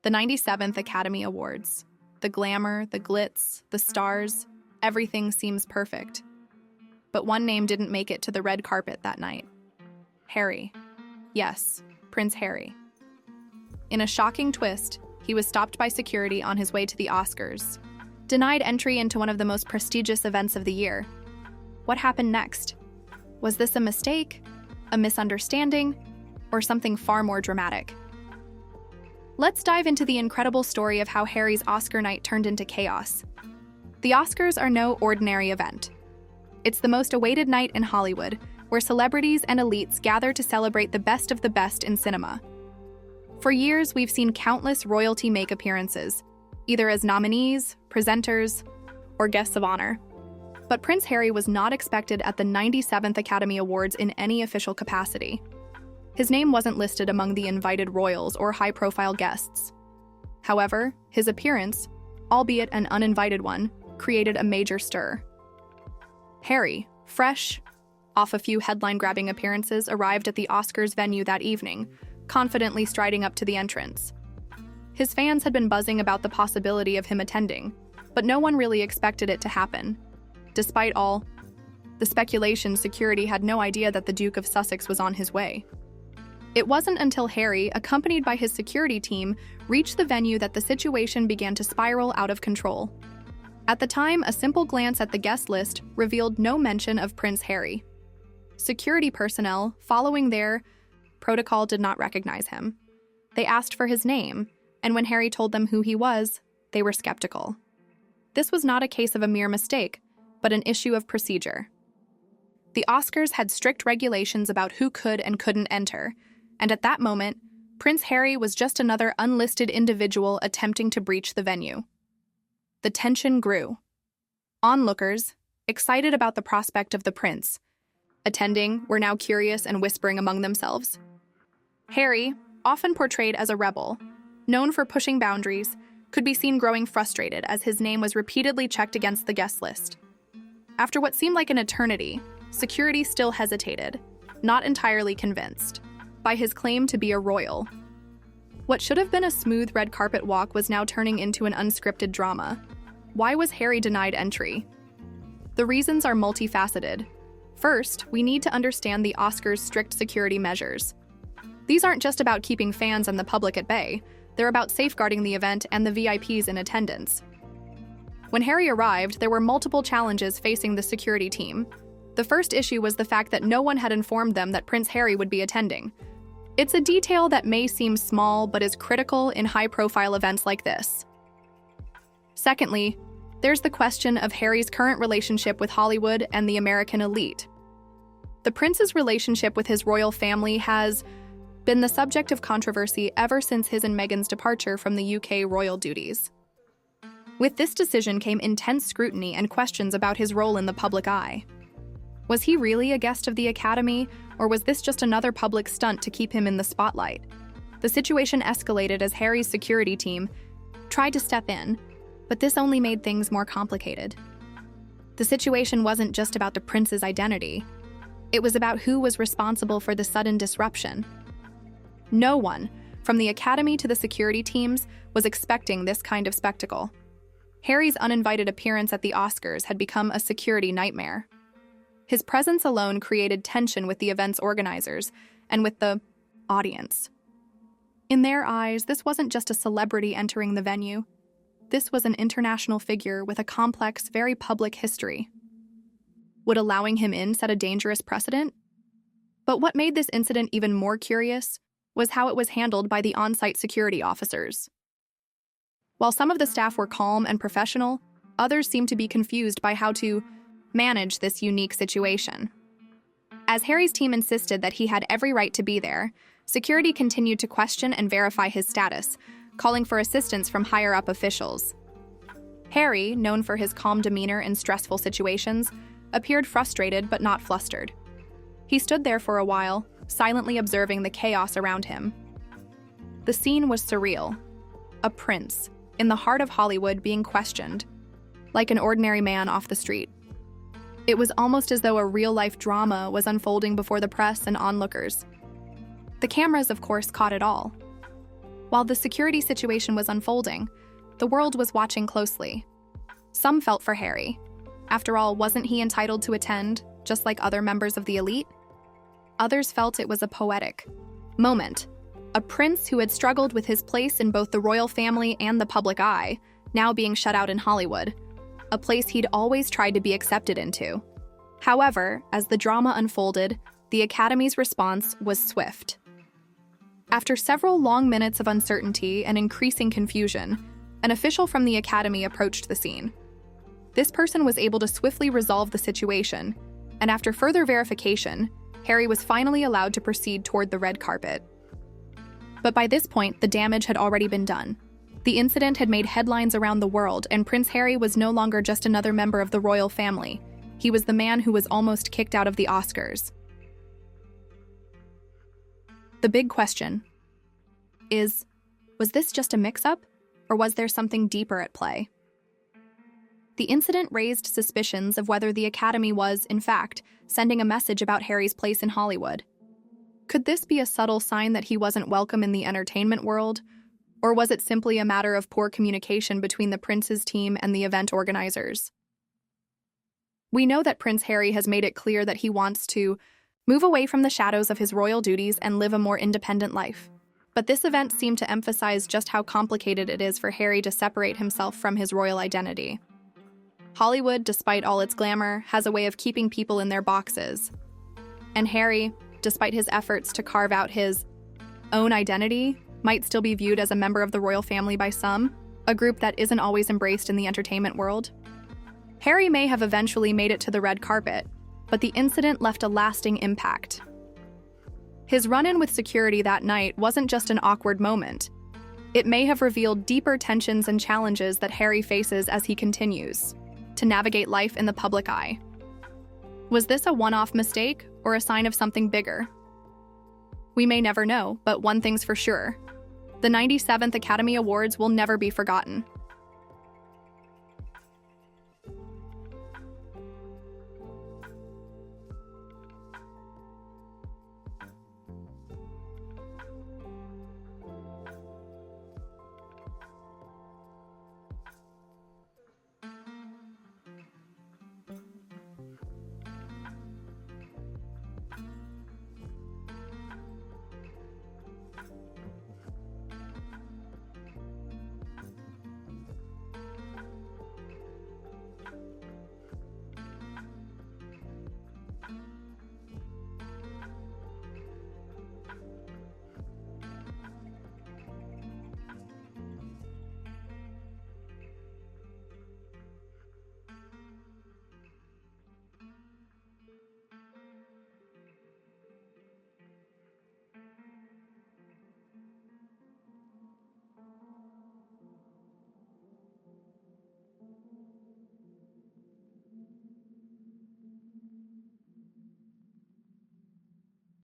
The 97th Academy Awards. The glamour, the glitz, the stars, everything seems perfect. But one name didn't make it to the red carpet that night. Harry. Yes, Prince Harry. In a shocking twist, he was stopped by security on his way to the Oscars, denied entry into one of the most prestigious events of the year. What happened next? Was this a mistake, a misunderstanding, or something far more dramatic? Let's dive into the incredible story of how Harry's Oscar night turned into chaos. The Oscars are no ordinary event. It's the most awaited night in Hollywood, where celebrities and elites gather to celebrate the best of the best in cinema. For years, we've seen countless royalty make appearances, either as nominees, presenters, or guests of honor. But Prince Harry was not expected at the 97th Academy Awards in any official capacity. His name wasn't listed among the invited royals or high-profile guests. However, his appearance, albeit an uninvited one, created a major stir. Harry, fresh, off a few headline-grabbing appearances, arrived at the Oscars venue that evening, confidently striding up to the entrance. His fans had been buzzing about the possibility of him attending, but no one really expected it to happen. Despite all the speculation, security had no idea that the Duke of Sussex was on his way. It wasn't until Harry, accompanied by his security team, reached the venue that the situation began to spiral out of control. At the time, a simple glance at the guest list revealed no mention of Prince Harry. Security personnel, following their protocol, did not recognize him. They asked for his name, and when Harry told them who he was, they were skeptical. This was not a case of a mere mistake, but an issue of procedure. The Oscars had strict regulations about who could and couldn't enter, and at that moment, Prince Harry was just another unlisted individual attempting to breach the venue. The tension grew. Onlookers, excited about the prospect of the prince attending, were now curious and whispering among themselves. Harry, often portrayed as a rebel, known for pushing boundaries, could be seen growing frustrated as his name was repeatedly checked against the guest list. After what seemed like an eternity, security still hesitated, not entirely convinced, by his claim to be a royal. What should have been a smooth red carpet walk was now turning into an unscripted drama. Why was Harry denied entry? The reasons are multifaceted. First, we need to understand the Oscars' strict security measures. These aren't just about keeping fans and the public at bay, they're about safeguarding the event and the VIPs in attendance. When Harry arrived, there were multiple challenges facing the security team. The first issue was the fact that no one had informed them that Prince Harry would be attending. It's a detail that may seem small but is critical in high-profile events like this. Secondly, there's the question of Harry's current relationship with Hollywood and the American elite. The prince's relationship with his royal family has been the subject of controversy ever since his and Meghan's departure from the UK royal duties. With this decision came intense scrutiny and questions about his role in the public eye. Was he really a guest of the Academy, or was this just another public stunt to keep him in the spotlight? The situation escalated as Harry's security team tried to step in, but this only made things more complicated. The situation wasn't just about the prince's identity. It was about who was responsible for the sudden disruption. No one, from the Academy to the security teams, was expecting this kind of spectacle. Harry's uninvited appearance at the Oscars had become a security nightmare. His presence alone created tension with the event's organizers and with the audience. In their eyes, this wasn't just a celebrity entering the venue. This was an international figure with a complex, very public history. Would allowing him in set a dangerous precedent? But what made this incident even more curious was how it was handled by the on-site security officers. While some of the staff were calm and professional, others seemed to be confused by how to manage this unique situation. As Harry's team insisted that he had every right to be there, security continued to question and verify his status, calling for assistance from higher-up officials. Harry, known for his calm demeanor in stressful situations, appeared frustrated but not flustered. He stood there for a while, silently observing the chaos around him. The scene was surreal. A prince, in the heart of Hollywood, being questioned, like an ordinary man off the street. It was almost as though a real-life drama was unfolding before the press and onlookers. The cameras, of course, caught it all. While the security situation was unfolding, the world was watching closely. Some felt for Harry. After all, wasn't he entitled to attend, just like other members of the elite? Others felt it was a poetic moment. A prince who had struggled with his place in both the royal family and the public eye, now being shut out in Hollywood, a place he'd always tried to be accepted into. However, as the drama unfolded, the Academy's response was swift. After several long minutes of uncertainty and increasing confusion, an official from the Academy approached the scene. This person was able to swiftly resolve the situation, and after further verification, Harry was finally allowed to proceed toward the red carpet. But by this point, the damage had already been done. The incident had made headlines around the world, and Prince Harry was no longer just another member of the royal family. He was the man who was almost kicked out of the Oscars. The big question is, was this just a mix-up, or was there something deeper at play? The incident raised suspicions of whether the Academy was, in fact, sending a message about Harry's place in Hollywood. Could this be a subtle sign that he wasn't welcome in the entertainment world, or was it simply a matter of poor communication between the prince's team and the event organizers? We know that Prince Harry has made it clear that he wants to move away from the shadows of his royal duties and live a more independent life. But this event seemed to emphasize just how complicated it is for Harry to separate himself from his royal identity. Hollywood, despite all its glamour, has a way of keeping people in their boxes. And Harry, despite his efforts to carve out his own identity, might still be viewed as a member of the royal family by some, a group that isn't always embraced in the entertainment world. Harry may have eventually made it to the red carpet, but the incident left a lasting impact. His run-in with security that night wasn't just an awkward moment. It may have revealed deeper tensions and challenges that Harry faces as he continues to navigate life in the public eye. Was this a one-off mistake or a sign of something bigger? We may never know, but one thing's for sure. The 97th Academy Awards will never be forgotten.